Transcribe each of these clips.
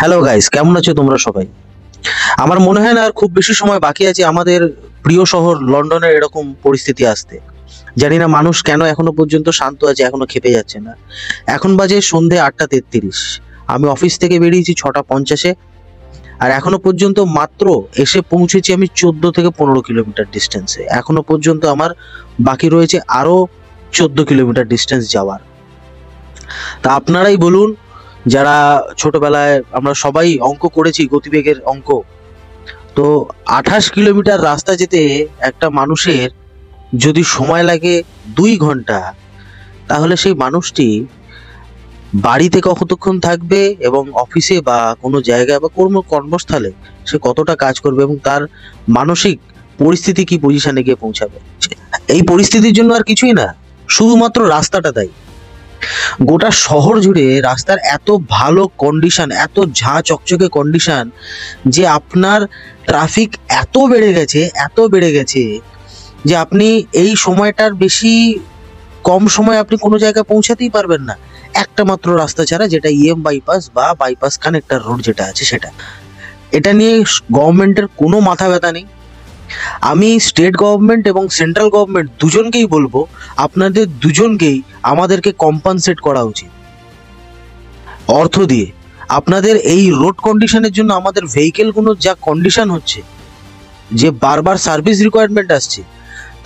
Hello guys, কেমন আছো তোমরা সবাই? আমার মনে হয় না আর খুব বেশি সময় বাকি আছে আমাদের প্রিয় শহর লন্ডনের এরকম পরিস্থিতি আসতে। জানি না মানুষ কেন এখনো পর্যন্ত শান্ত আছে, এখনো খেপে যাচ্ছে না। এখন বাজে সন্ধে 8:33। আমি অফিস থেকে বেরিয়েছি 6:50-এ, আর এখনো পর্যন্ত মাত্র এসে পৌঁছেছি আমি 14 থেকে 15 কিলোমিটার ডিস্টেন্সে। এখনো পর্যন্ত আমার বাকি রয়েছে আরো 14 কিলোমিটার ডিস্টেন্স যাওয়ার। তা আপনারাই বলুন, যারা ছোটবেলায় আমরা সবাই অঙ্ক করেছি, গতিবেগের অঙ্ক, তো 28 কিলোমিটার রাস্তা যেতে একটা মানুষের যদি সময় লাগে 2 ঘন্টা, তাহলে সেই মানুষটি বাড়িতে কতক্ষণ থাকবে এবং অফিসে বা কোনো জায়গায় বা কর্মস্থলে সে কতটা কাজ করবে এবং তার মানসিক পরিস্থিতি কি পজিশনে গিয়ে পৌঁছাবে। এই পরিস্থিতির জন্য আর কিছুই না, শুধুমাত্র রাস্তাটা দায়ী। গোটা শহর জুড়ে রাস্তার এত ভালো কন্ডিশন, এত ঝাঁ চকচকে কন্ডিশন, যে আপনার ট্রাফিক এত বেড়ে গেছে যে আপনি এই সময়টার বেশি কম সময় আপনি কোনো জায়গায় পৌঁছাতেই পারবেন না, একটা মাত্র রাস্তা ছাড়া, যেটা ইএম বাইপাস বা বাইপাস কানেক্টর রোড যেটা আছে সেটা। এটা নিয়ে গভর্নমেন্টের কোনো মাথা ব্যথা নেই। আমি স্টেট গভর্নমেন্ট এবং সেন্ট্রাল গভর্নমেন্ট দুজনকেই বলবো, আপনাদের দুজনকেই আমাদেরকে কম্পেনসেট করা উচিত অর্থ দিয়ে। আপনাদের এই রোড কন্ডিশনের জন্য আমাদের ভেহিকেলগুলোর যা কন্ডিশন হচ্ছে, যে বারবার সার্ভিস রিকোয়ারমেন্ট আসছে,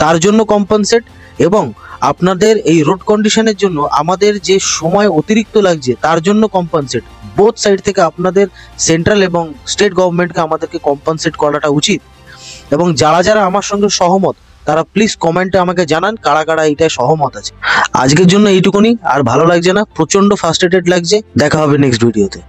তার জন্য কম্পেনসেট, এবং আপনাদের এই রোড কন্ডিশনের জন্য আমাদের যে সময় অতিরিক্ত লাগছে তার জন্য কম্পেনসেট। বোথ সাইড থেকে আপনাদের সেন্ট্রাল এবং স্টেট গভর্নমেন্টকে আমাদেরকে কম্পেনসেট করাটা উচিত। এবং যারা যারা আমার সঙ্গে সহমত তারা প্লিজ কমেন্টে আমাকে জানান কারা কারা এইটায় সহমত আছে। আজকের জন্য এইটুকুনি, আর ভালো লাগছে না, প্রচন্ড ফার্স্ট্রেটেড লাগছে। দেখা হবে নেক্সট ভিডিওতে।